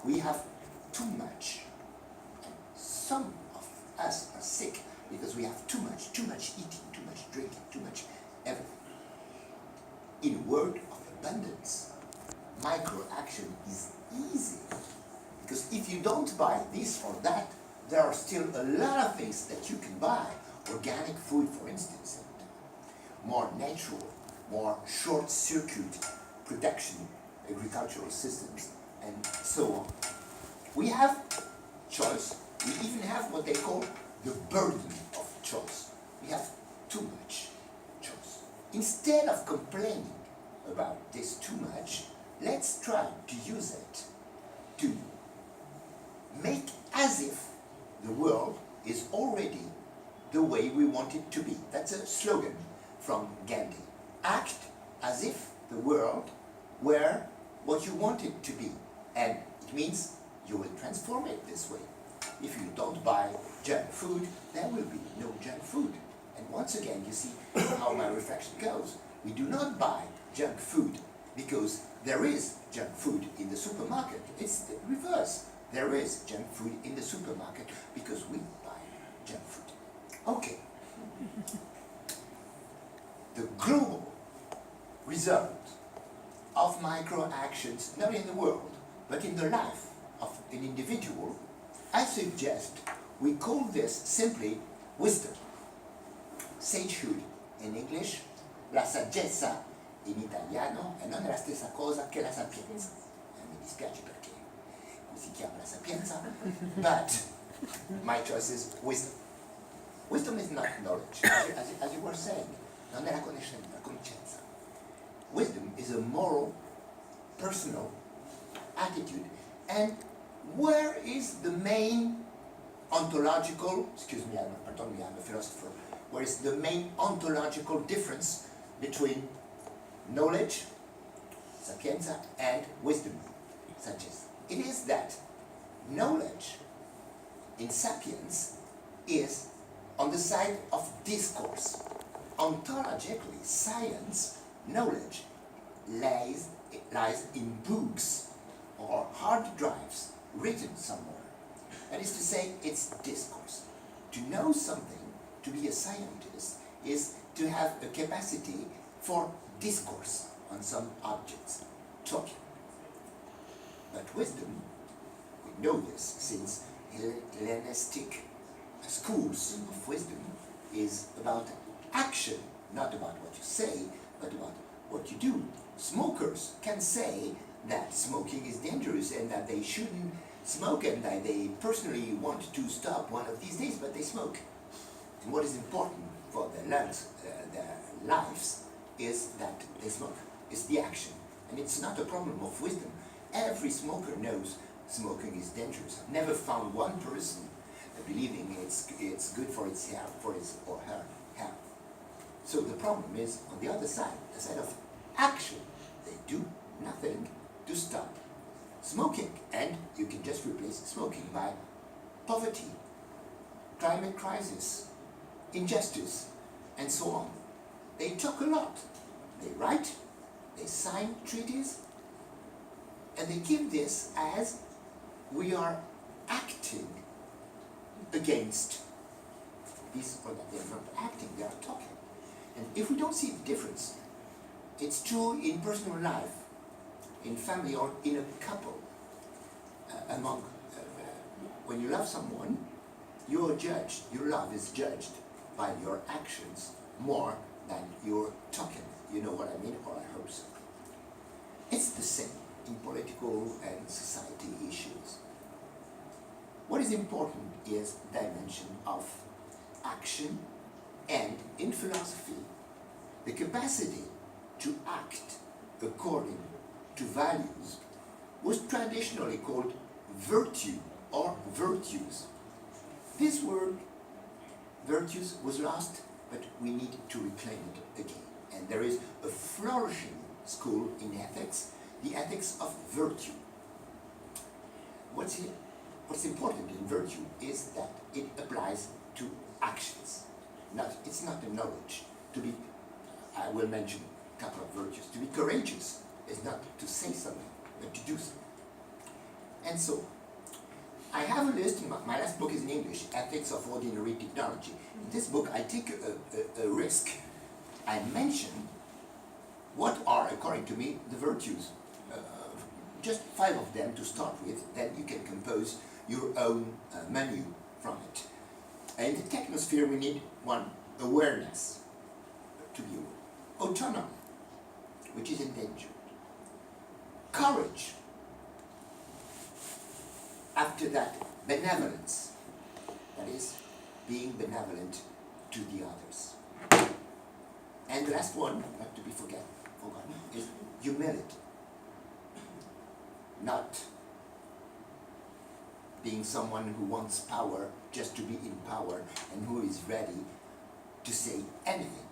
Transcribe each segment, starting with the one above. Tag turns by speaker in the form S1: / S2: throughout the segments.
S1: we have too much. And some of us are sick because we have too much eating, too much drinking, too much everything. In a world of abundance, micro-action is easy. Because if you don't buy this or that, there are still a lot of things that you can buy. Organic food, for instance, and more natural, more short-circuit production, agricultural systems, and so on. We have choice. We even have what they call the burden of choice. We have too much choice. Instead of complaining about this too much, let's try to use it to make as if the world is already the way we want it to be. That's a slogan from Gandhi. Act as if the world were what you want it to be. And it means you will transform it this way. If you don't buy junk food, there will be no junk food. And once again, you see how my reflection goes. We do not buy junk food because there is junk food in the supermarket. It's the reverse. There is junk food in the supermarket because we buy junk food. Okay. The global result of micro-actions, not in the world, but in the life of an individual, I suggest we call this simply wisdom. Sagehood in English, la saggezza in italiano, e non è la stessa cosa che la sapienza. Mi dispiace perché si chiama la sapienza, but my choice is wisdom. Wisdom is not knowledge, as you were saying. Non è la conoscenza. Wisdom is a moral, personal attitude. And where is the main ontological, I'm a philosopher, where is the main ontological difference between knowledge, sapienza, and wisdom, saggezza? It is that knowledge in sapiens is on the side of discourse. Ontologically, science, knowledge, lies in books or hard drives written somewhere. That is to say, it's discourse. To know something, to be a scientist, is to have a capacity for discourse on some objects, talking. But wisdom, we know this since Hellenistic schools of wisdom, is about action, not about what you say, but about what you do. Smokers can say that smoking is dangerous and that they shouldn't smoke and that they personally want to stop one of these days, but they smoke. And what is important for their lungs, their lives, is that they smoke. It's the action. And it's not a problem of wisdom. Every smoker knows smoking is dangerous. I've never found one person believing it's good for its hair, for his or her health. So the problem is on the other side, the side of action. They do nothing to stop smoking, and you can just replace smoking by poverty, climate crisis, injustice, and so on. They talk a lot. They write, they sign treaties, and they give this as we are acting against this or that. They are not acting, they are talking. And if we don't see the difference, it's true in personal life, in family, or in a couple. When you love someone, you are judged, your love is judged by your actions more than your talking. You know what I mean, or I hope so. It's the same in political and society issues. What is important is the dimension of action, and in philosophy, the capacity to act according to values was traditionally called virtue or virtues. This word, virtues, was lost, but we need to reclaim it again. And there is a flourishing school in ethics, the ethics of virtue. What's important in virtue is that it applies to actions. It's not a knowledge. I will mention a couple of virtues. To be courageous is not to say something, but to do something. And so, I have a list. My last book is in English, Ethics of Ordinary Technology. In this book, I take a risk. I mention what are, according to me, the virtues. Just 5 of them to start with, then you can compose your own menu from it. In the technosphere, we need one, awareness, to be aware. Autonomy, which is endangered. Courage. After that, benevolence. That is, being benevolent to the others. And the last one, not to be forgotten, is humility. Not being someone who wants power just to be in power and who is ready to say anything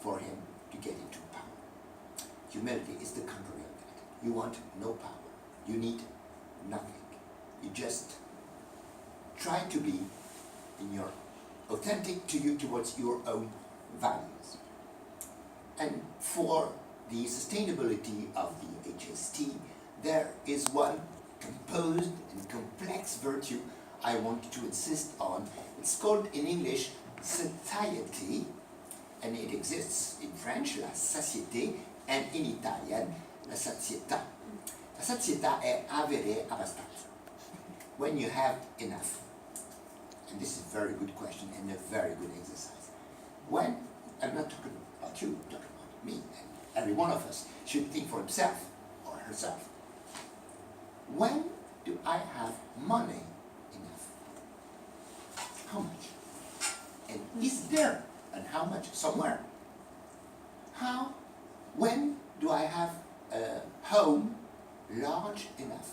S1: for him to get into power. Humility is the contrary of that. You want no power. You need nothing. You just try to be in your authentic to you towards your own values. And for the sustainability of the HST, there is one composed and complex virtue I want to insist on. It's called in English satiety, and it exists in French, la satiété, and in Italian, la sazietà. La sazietà è avere abbastanza. When you have enough. And this is a very good question and a very good exercise. When, I'm not talking about you, I'm talking about me, and every one of us should think for himself or herself. When do I have money enough? How much? And is there, and how much? Somewhere. How? When do I have a home large enough?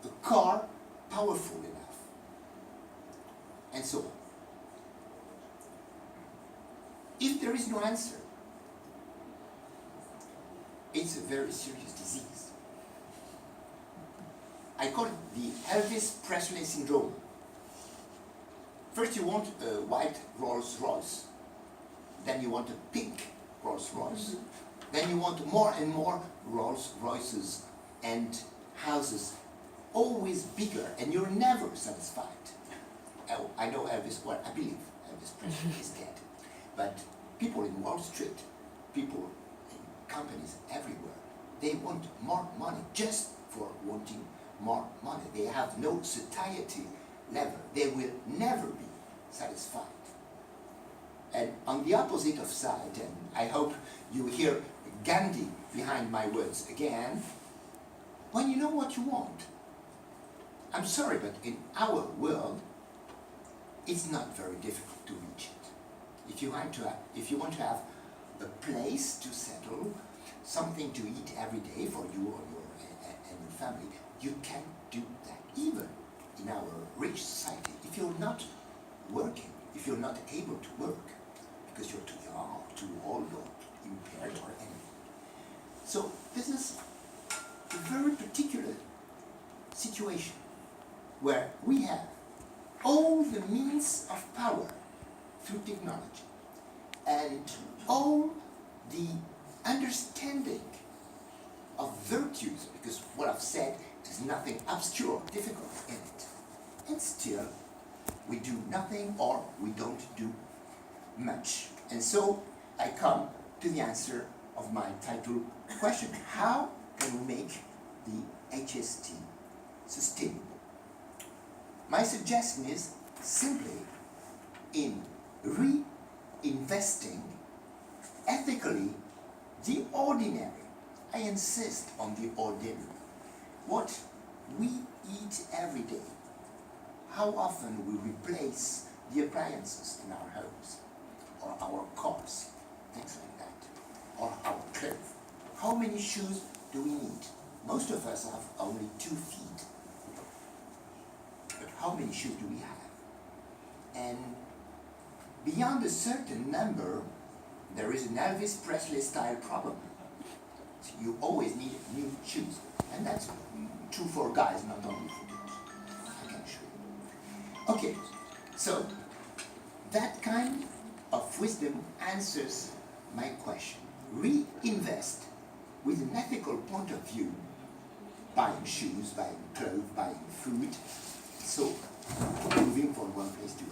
S1: A car powerful enough? And so on. If there is no answer, it's a very serious disease. I call it the Elvis Presley syndrome. First you want a white Rolls Royce, then you want a pink Rolls Royce, then you want more and more Rolls Royces and houses, always bigger, and you're never satisfied. Oh, I know Elvis, well, I believe Elvis Presley is dead, but people in Wall Street, people in companies everywhere, they want more money just for wanting more money. They have no satiety level. They will never be satisfied. And on the opposite of side, and I hope you hear Gandhi behind my words again, when you know what you want, I'm sorry, but in our world, it's not very difficult to reach it. If you want to have a place to settle, something to eat every day for you or your family, you can do that even in our rich society. If you're not working, if you're not able to work, because you're too young, too old, or impaired, or anything. So this is a very particular situation where we have all the means of power through technology and all the understanding of virtues, because what I've said is nothing obscure or difficult in it. And still, we do nothing or we don't do much. And so I come to the answer of my title question. How can we make the HST sustainable? My suggestion is simply in reinvesting ethically the ordinary. I insist on the ordinary. What we eat every day. How often we replace the appliances in our homes, or our cars, things like that, or our clothes. How many shoes do we need? Most of us have only 2 feet. But how many shoes do we have? And beyond a certain number, there is an Elvis Presley style problem. So you always need new shoes. And that's true for guys, not only for girls. I can show you. Okay, so that kind of wisdom answers my question. Reinvest with an ethical point of view buying shoes, buying clothes, buying food. So, moving from one place to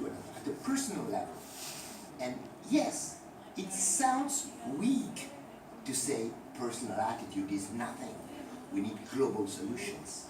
S1: another, at a personal level. And yes, it sounds weak to say personal attitude is nothing. We need global solutions.